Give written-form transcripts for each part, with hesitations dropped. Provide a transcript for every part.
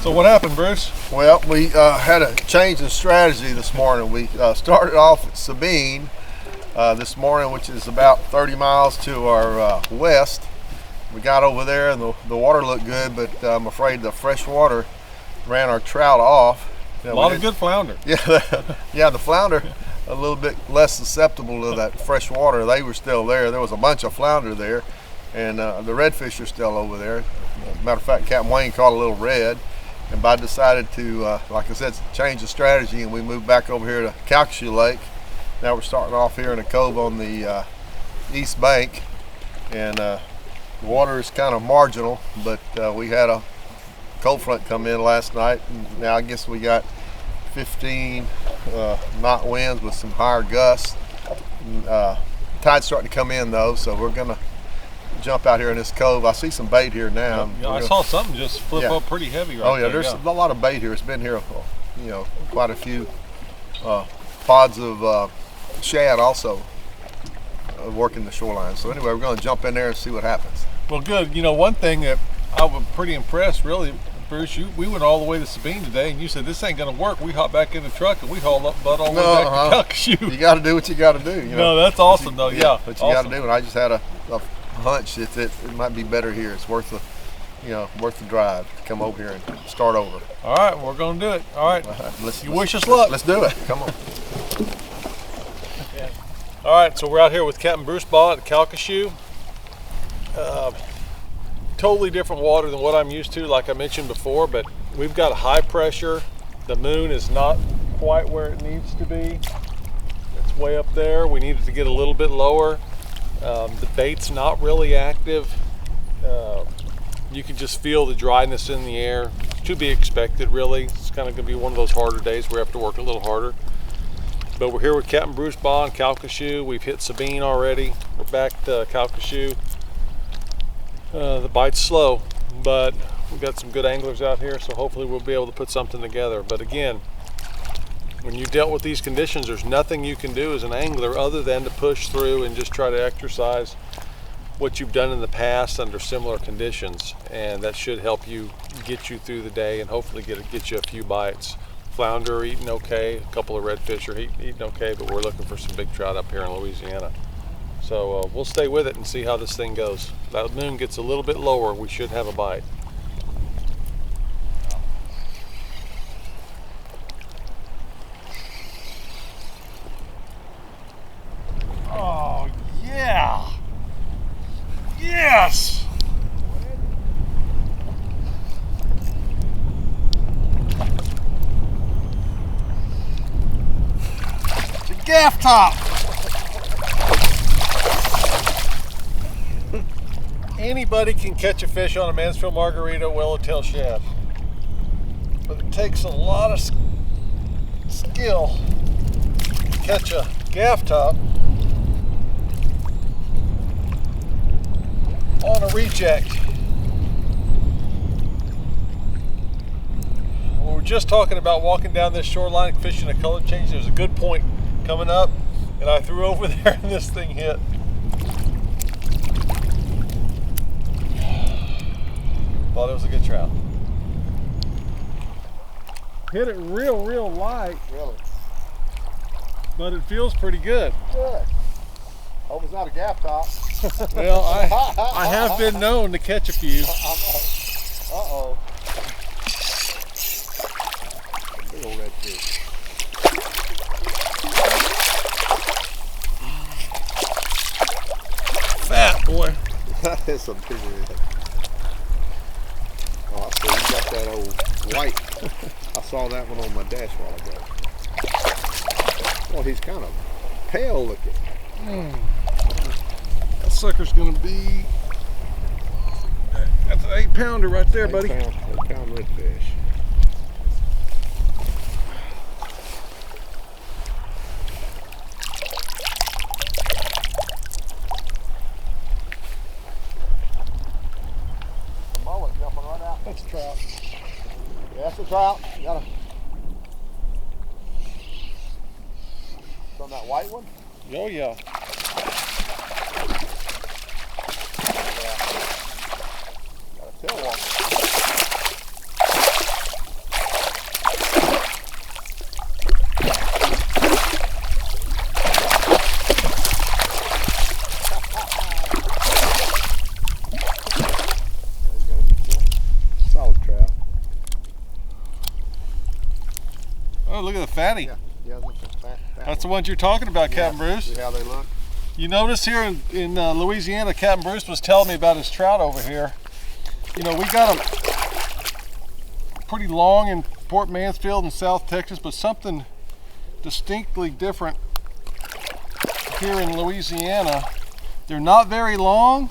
So what happened, Bruce? Well, we had a change in strategy this morning. We started off at Sabine this morning, which is about 30 miles to our west. We got over there and the water looked good, but I'm afraid the fresh water ran our trout off. A lot of good flounder. Yeah, the flounder a little bit less susceptible to that fresh water. They were still there. There was a bunch of flounder there, and the redfish are still over there. Matter of fact, Captain Wayne caught a little red, and I decided to, like I said, change the strategy, and we moved back over here to Calcasieu Lake. Now we're starting off here in a cove on the east bank, and the water is kind of marginal, but we had a cold front come in last night, and now I guess we got 15 knot winds with some higher gusts. Tide's starting to come in though, so we're gonna jump out here in this cove. I see some bait here now. Yeah, I saw something just flip up pretty heavy right there. Oh yeah, there's a lot of bait here. It's been here, quite a few pods of shad also working the shoreline. So anyway, we're gonna jump in there and see what happens. Well, good. You know, one thing that I was pretty impressed, really, Bruce, we went all the way to Sabine today, and you said this ain't gonna work. We hopped back in the truck and we hauled up butt all the way back to Calcasieu. You got to do what you got to do. No, that's awesome though. Yeah, what you got to do. And I just had a hunch that it might be better here. It's worth the drive to come over here and start over. All right, we're gonna do it. All right, wish us luck. Let's do it. Come on. All right, so we're out here with Captain Bruce Baugh at Calcasieu. Totally different water than what I'm used to, like I mentioned before, but we've got a high pressure. The moon is not quite where it needs to be. It's way up there. We need it to get a little bit lower. The bait's not really active. You can just feel the dryness in the air. It's to be expected, really. It's kind of going to be one of those harder days where we have to work a little harder. But we're here with Captain Bruce Baugh in Calcasieu. We've hit Sabine already. We're back to Calcasieu. The bite's slow, but we've got some good anglers out here, so hopefully we'll be able to put something together. But again, when you dealt with these conditions, there's nothing you can do as an angler other than to push through and just try to exercise what you've done in the past under similar conditions, and that should help you get you through the day and hopefully get you a few bites. Flounder are eating okay, a couple of redfish are eating okay, but we're looking for some big trout up here in Louisiana. So we'll stay with it and see how this thing goes. If that moon gets a little bit lower, we should have a bite. Oh, yeah! Yes! It's a gaff top! Anybody can catch a fish on a Mansfield Margarita Yellowtail shad, but it takes a lot of skill to catch a gaff top on a reject. We were just talking about walking down this shoreline fishing a color change. There's a good point coming up, and I threw over there and this thing hit. Thought it was a good trout. Hit it real light. Really? But it feels pretty good. Good. Hope it's not a gaff top. Well, I have been known to catch a few. Uh-oh. Big old redfish. Fat boy. That is a big red. Oh, so you got that old white. I saw that one on my dash while ago. Well, he's kind of pale looking. That sucker's gonna be, that's an 8-pounder right there, buddy. 8-pound redfish. The mullet jumping right out. That's a trout. Yeah, that's a trout. You got on that white one? Oh yeah. Got a tail walk. Oh, look at the fatty. Yeah, look at that. That's the ones you're talking about, Captain Bruce. See how they look? You notice here in Louisiana, Captain Bruce was telling me about his trout over here. You know, we got them pretty long in Port Mansfield and South Texas, but something distinctly different here in Louisiana. They're not very long,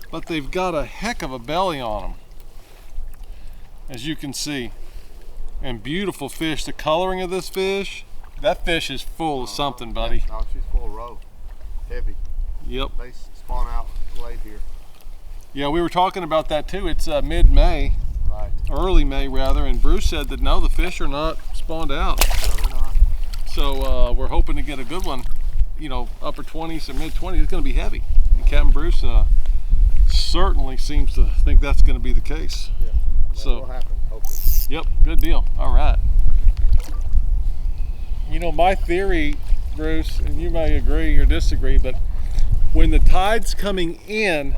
but they've got a heck of a belly on them, as you can see. And beautiful fish. The coloring of this fish, that fish is full of something, buddy. No, she's full of roe. Heavy. Yep. They spawn out late here. Yeah, we were talking about that too. It's mid-May, Right. early May rather, and Bruce said that no, the fish are not spawned out. No, they're not. So we're hoping to get a good one, you know, upper 20s or mid 20s. It's going to be heavy. And Captain Bruce certainly seems to think that's going to be the case. Yeah. That So, will happen, hopefully. yep, good deal. All right. You know, my theory, Bruce, and you may agree or disagree, but when the tide's coming in,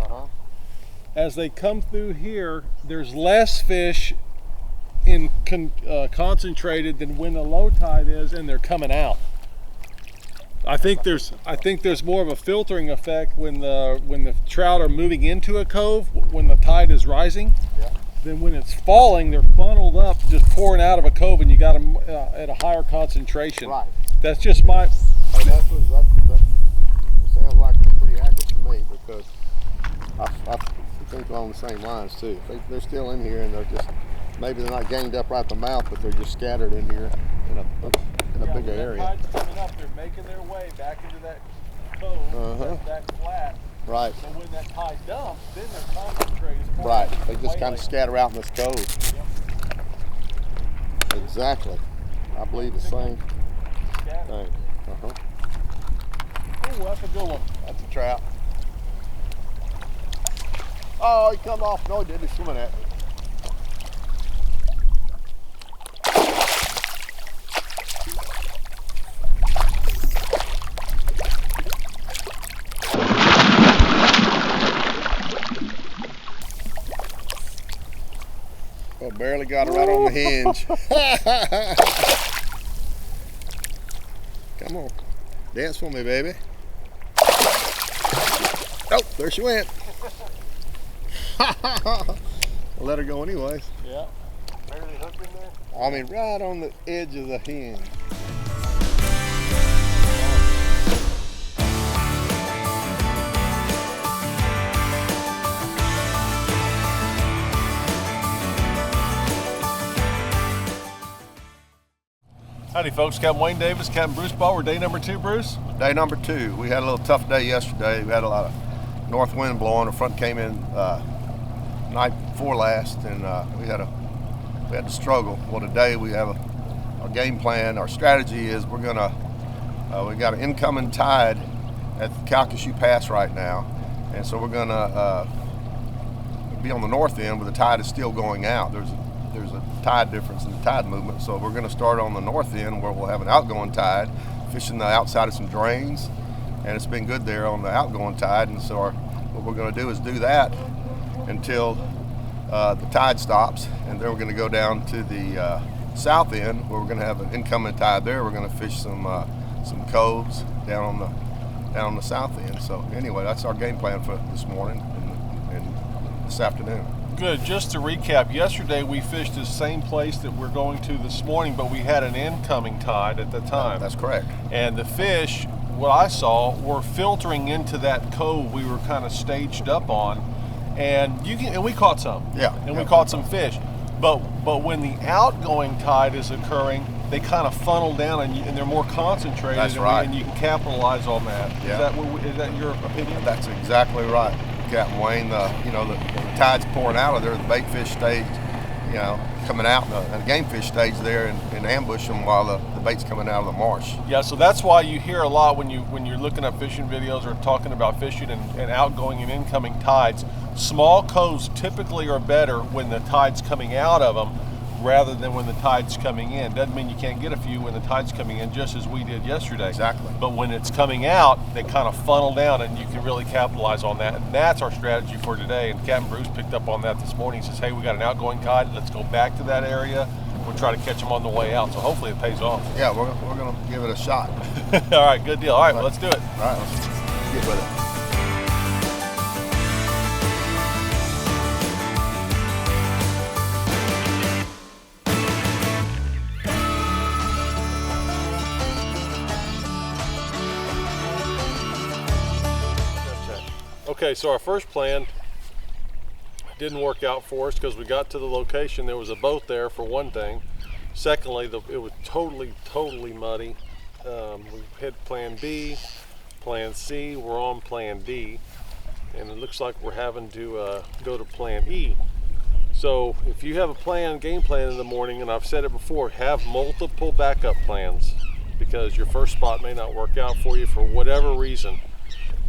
as they come through here, there's less fish in concentrated than when the low tide is and they're coming out. I think there's more of a filtering effect when the trout are moving into a cove when the tide is rising. Yeah. Then when it's falling, they're funneled up, just pouring out of a cove, and you got them at a higher concentration. Right. That's just my. That sounds like pretty accurate to me, because I think along the same lines too. They're still in here, and they're just, maybe they're not ganged up right at the mouth, but they're just scattered in here in a bigger area. Tide's coming up, they're making their way back into that cove, that flat. Right. So when that tide dumps, then they're concentrated. Right. They just kind of scatter out in this cove. Yep. Exactly. I believe the same thing. Oh, that's a good one. That's a trout. Oh, he come off. No, he didn't. He's swimming at me. Oh, barely got it right on the hinge. Come on. Dance for me, baby. Oh, there she went. I'll let her go anyways. Yeah. Barely hooked in there? I mean, right on the edge of the hinge. Howdy folks, Captain Wayne Davis, Captain Bruce Baugh. We're day number 2, Bruce. Day number 2. We had a little tough day yesterday. We had a lot of north wind blowing. The front came in night before last, and we had to struggle. Well, today we have our game plan. Our strategy is we got an incoming tide at the Calcasieu Pass right now, and so we're gonna be on the north end, but the tide is still going out. There's a tide difference in the tide movement, so we're going to start on the north end where we'll have an outgoing tide, fishing the outside of some drains, and it's been good there on the outgoing tide. And so what we're going to do is do that until the tide stops, and then we're going to go down to the south end where we're going to have an incoming tide there. We're going to fish some coves down on the south end. So anyway, that's our game plan for this morning and this afternoon. Good. Just to recap, yesterday we fished the same place that we're going to this morning, but we had an incoming tide at the time. That's correct. And the fish, what I saw, were filtering into that cove we were kind of staged up on, and we caught some. Yeah. And we caught some fish. But when the outgoing tide is occurring, they kind of funnel down and they're more concentrated. That's right. And you can capitalize on that. Yeah. Is that your opinion? That's exactly right, Captain Wayne. The tide's pouring out of there. The bait fish stage, coming out, and the game fish stage there and ambush them while the bait's coming out of the marsh. Yeah, so that's why you hear a lot when you're looking at fishing videos or talking about fishing and outgoing and incoming tides. Small coves typically are better when the tide's coming out of them rather than when the tide's coming in. Doesn't mean you can't get a few when the tide's coming in, just as we did yesterday. Exactly. But when it's coming out, they kind of funnel down and you can really capitalize on that. And that's our strategy for today. And Captain Bruce picked up on that this morning. He says, hey, we got an outgoing tide. Let's go back to that area. we'll try to catch them on the way out. So hopefully it pays off. Yeah, we're gonna give it a shot. All right, good deal. All right, well, let's do it. All right, let's get with it. Okay, so our first plan didn't work out for us because we got to the location. There was a boat there for one thing. Secondly, it was totally muddy. We had plan B, plan C, we're on plan D, and it looks like we're having to go to plan E. So if you have a game plan in the morning, and I've said it before, have multiple backup plans because your first spot may not work out for you for whatever reason.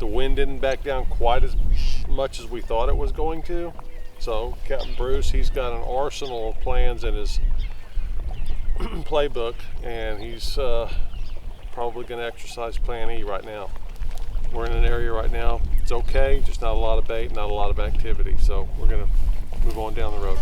The wind didn't back down quite as much as we thought it was going to. So Captain Bruce, he's got an arsenal of plans in his playbook, and he's probably going to exercise plan E right now. We're in an area right now, it's okay, just not a lot of bait, not a lot of activity. So we're going to move on down the road.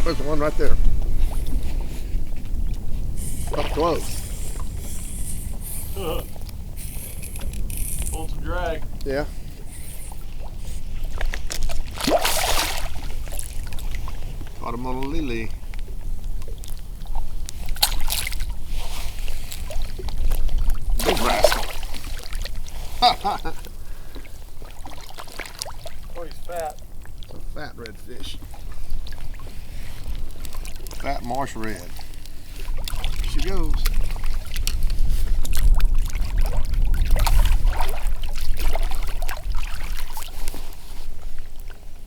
There's one right there. Up close. Pulled some drag. Yeah. Caught him on a lily. Big rascal. Oh, he's fat. It's a fat redfish. Fat marsh red. Here she goes.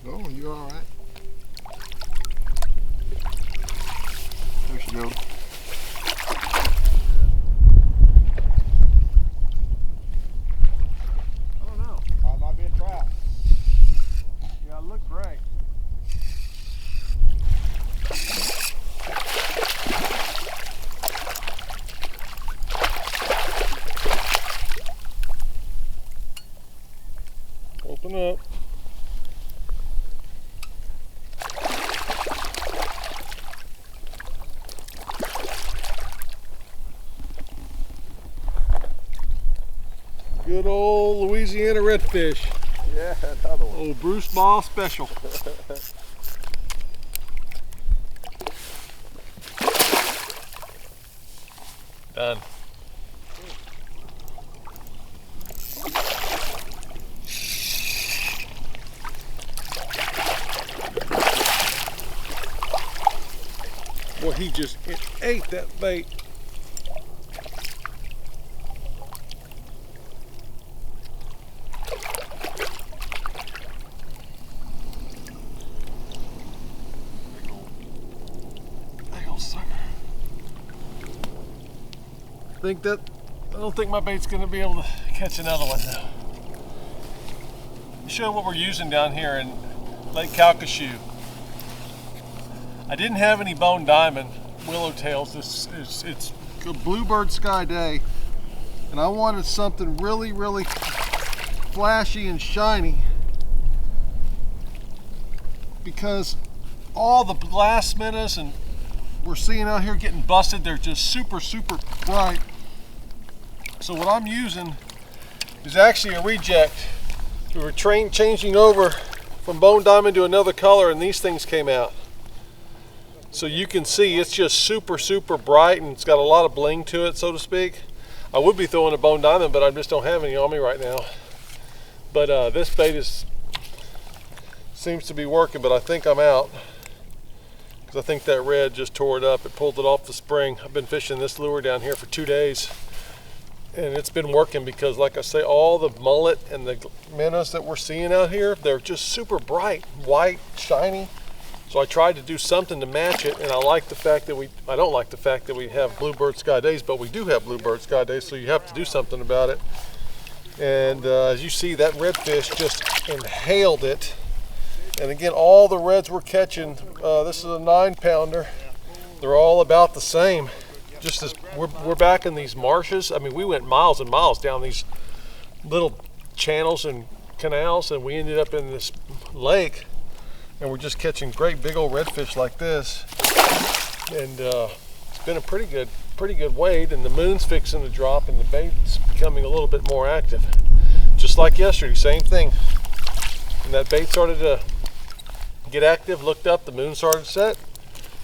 Oh, you all right? There she goes. I don't know. Might be a trout. Yeah, it looked great. Open up. Good old Louisiana redfish. Yeah, another one. Old Bruce Baugh special. Done. Boy, he just ate that bait. Big old sucker. I don't think my bait's gonna be able to catch another one though. Show what we're using down here in Lake Calcasieu. I didn't have any bone diamond willowtails. It's a bluebird sky day, and I wanted something really flashy and shiny because all the glass minnows and we're seeing out here getting busted, they're just super bright. So what I'm using is actually a reject. We were changing over from bone diamond to another color, and these things came out. So you can see it's just super bright, and it's got a lot of bling to it, so to speak. I would be throwing a bone diamond, but I just don't have any on me right now. But this bait seems to be working, but I think I'm out. Because I think that red just tore it up. It pulled it off the spring. I've been fishing this lure down here for 2 days. And it's been working because, like I say, all the mullet and the minnows that we're seeing out here, they're just super bright, white, shiny. So I tried to do something to match it, and I like the fact that I don't like the fact that we have bluebird sky days, but we do have bluebird sky days, so you have to do something about it. And as you see, that redfish just inhaled it. And again, all the reds we're catching, this is a 9-pounder. They're all about the same. Just as we're back in these marshes. I mean, we went miles and miles down these little channels and canals, and we ended up in this lake, and we're just catching great big old redfish like this. And it's been a pretty good wade, and the moon's fixing to drop, and the bait's becoming a little bit more active. Just like yesterday, same thing. And that bait started to get active, looked up, the moon started to set.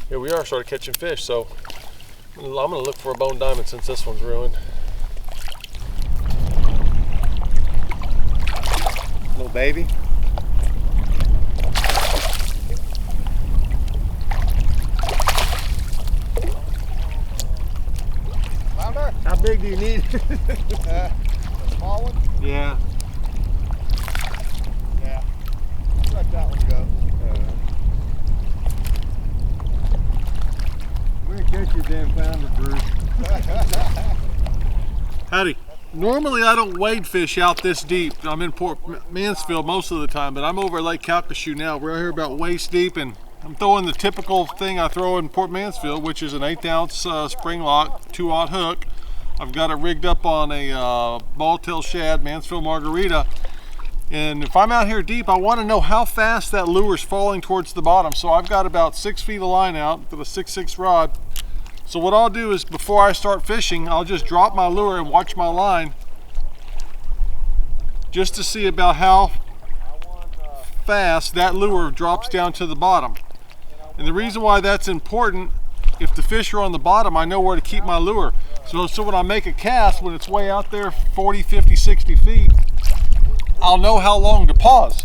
Here we are, started catching fish. So I'm gonna look for a bone diamond since this one's ruined. Little baby. Flounder? How big do you need? A small one? Yeah. Yeah. Let that one go. We're gonna catch your damn flounder, Bruce. Howdy. Normally I don't wade fish out this deep. I'm in Port Mansfield most of the time, but I'm over at Lake Calcasieu now. We're out here about waist deep, and I'm throwing the typical thing I throw in Port Mansfield, which is an 1/8 ounce spring lock, 2/0 hook. I've got it rigged up on a ball-tail shad, Mansfield margarita. And if I'm out here deep, I want to know how fast that lure is falling towards the bottom. So I've got about 6 feet of line out with a 6/6 rod. So what I'll do is before I start fishing, I'll just drop my lure and watch my line just to see about how fast that lure drops down to the bottom. And the reason why that's important, if the fish are on the bottom, I know where to keep my lure. So when I make a cast, when it's way out there 40, 50, 60 feet, I'll know how long to pause.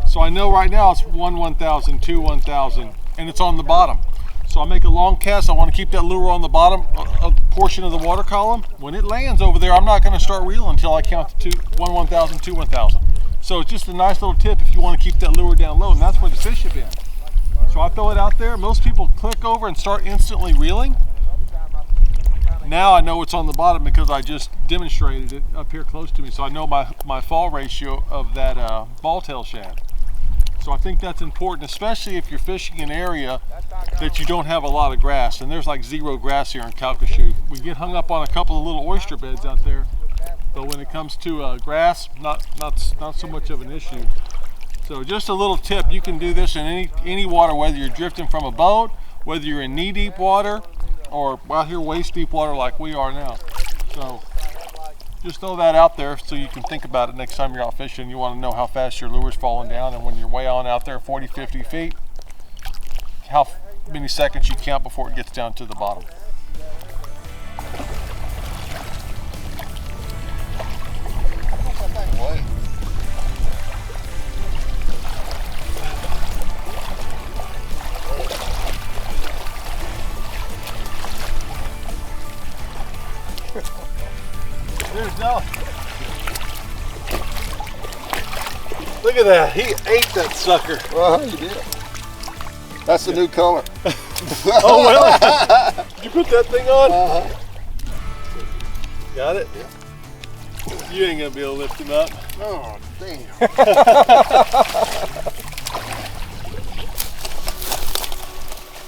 So I know right now it's 1,000, 2, 1,000, and it's on the bottom. So I make a long cast, I want to keep that lure on the bottom a portion of the water column. When it lands over there, I'm not going to start reeling until I count to 1,000, 2, 1,000. So it's just a nice little tip if you want to keep that lure down low, and that's where the fish have been. So I throw it out there. Most people click over and start instantly reeling. Now I know it's on the bottom because I just demonstrated it up here close to me. So I know my fall ratio of that ball-tail shad. So I think that's important, especially if you're fishing an area that you don't have a lot of grass. And there's like 0 grass here in Calcasieu. We get hung up on a couple of little oyster beds out there. But when it comes to grass, not so much of an issue. So just a little tip, you can do this in any water, whether you're drifting from a boat, whether you're in knee-deep water, or out here waist-deep water like we are now. So just throw that out there so you can think about it next time you're out fishing. You want to know how fast your lure's falling down, and when you're way on out there 40, 50 feet, how many seconds you count before it gets down to the bottom. There's no. Look at that. He ate that sucker. He did. That's the new color. Oh, really? Did you put that thing on? Got it? Yeah. You ain't going to be able to lift him up. Oh, damn.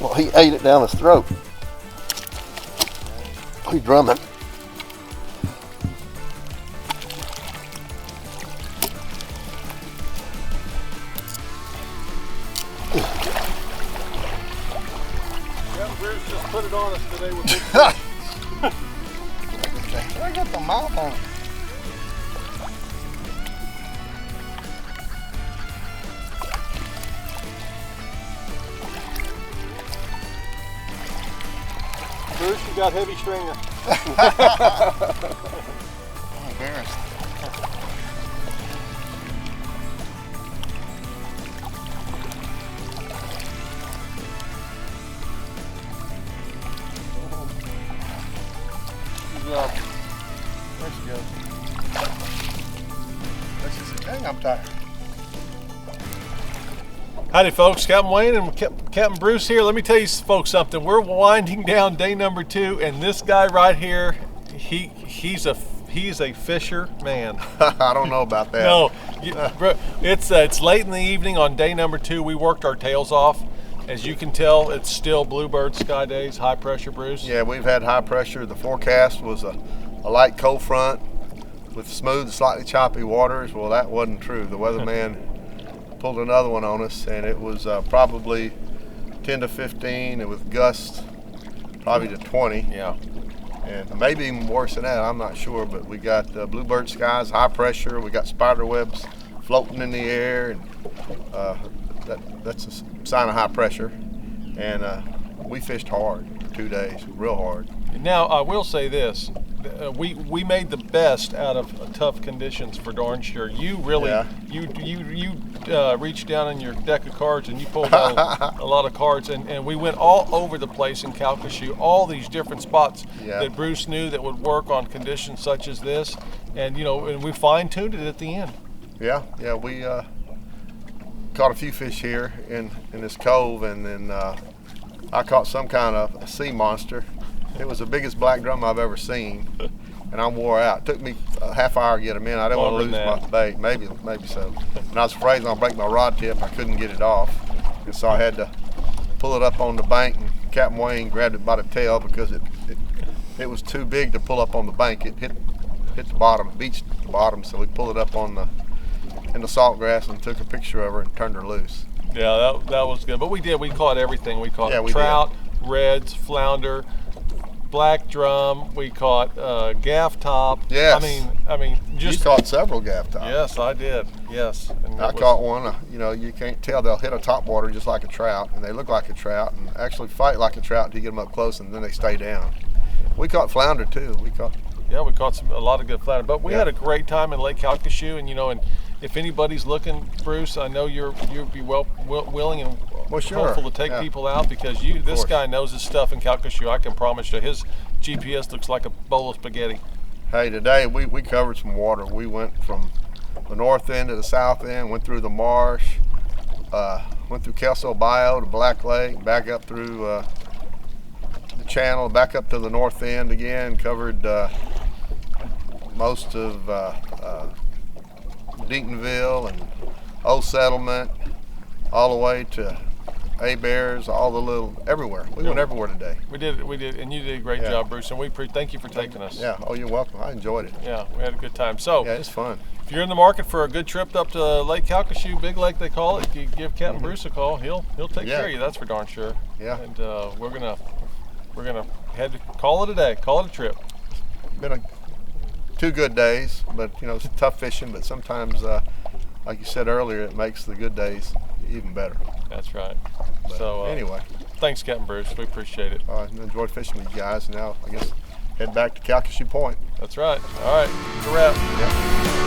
Well, he ate it down his throat. He's drumming. Captain Bruce just put it on us today with big fish. I got the mouth on it. Bruce, you got heavy stringer. I'm embarrassed. Good job. There she goes. That's just a dang, I'm tired. Howdy folks, Captain Wayne and Captain Bruce here. Let me tell you folks something. We're winding down day number 2, and this guy right here, he's he's a fisher man. I don't know about that. No, bro, it's late in the evening on day number 2. We worked our tails off. As you can tell, it's still bluebird sky days, high pressure, Bruce. Yeah, we've had high pressure. The forecast was a light cold front with smooth, slightly choppy waters. Well, that wasn't true. The weatherman pulled another one on us, and it was probably 10 to 15, and with gusts probably to 20. Yeah. And maybe even worse than that, I'm not sure, but we got bluebird skies, high pressure. We got spider webs floating in the air, and that's a sign of high pressure. And we fished hard for 2 days, real hard. Now, I will say this. We made the best out of tough conditions for darn sure. You really, you reached down in your deck of cards and you pulled out a lot of cards, and we went all over the place in Calcasieu, all these different spots that Bruce knew that would work on conditions such as this, and and we fine-tuned it at the end. Yeah, we caught a few fish here in this cove, and then I caught some kind of a sea monster. It was the biggest black drum I've ever seen, and I wore out. It took me a half hour to get him in. I didn't want to lose my bait. Maybe so. And I was afraid I was going to break my rod tip. I couldn't get it off, and so I had to pull it up on the bank. And Captain Wayne grabbed it by the tail because it was too big to pull up on the bank. It hit the bottom, beached the bottom. So we pulled it up in the salt grass and took a picture of her and turned her loose. Yeah, that was good. But we caught everything. We caught trout, reds, flounder, black drum. We caught gaff top. Yes. I mean, just you caught several gaff tops. Yes, I did. Yes. And I caught one. You can't tell. They'll hit a top water just like a trout, and they look like a trout, and actually fight like a trout until you get them up close, and then they stay down. We caught flounder too. We caught a lot of good flounder. But we had a great time in Lake Calcasieu, and if anybody's looking, Bruce, I know you'd be willing and hopeful to take people out, because this guy knows his stuff in Calcasieu. I can promise you, his GPS looks like a bowl of spaghetti. Hey, today we covered some water. We went from the north end to the south end, went through the marsh, went through Calcasieu Bayou to Black Lake, back up through the channel, back up to the north end again, covered most of Deatonville and Old Settlement, all the way to A-Bears, everywhere. We went everywhere today. We did, and you did a great job, Bruce, and thank you for taking us. Yeah, oh, you're welcome. I enjoyed it. Yeah, we had a good time. So yeah, it's fun. If you're in the market for a good trip up to Lake Calcasieu, Big Lake they call it, you give Captain Bruce a call. He'll take care of you. That's for darn sure. Yeah. And we're gonna call it a day. Call it a trip. Been 2 good days, but it's tough fishing. But sometimes, like you said earlier, it makes the good days even better. That's right. But so anyway, thanks, Captain Bruce. We appreciate it. I enjoyed fishing with you guys. Now I guess head back to Calcasieu Point. That's right. All right. It's a wrap. Yep.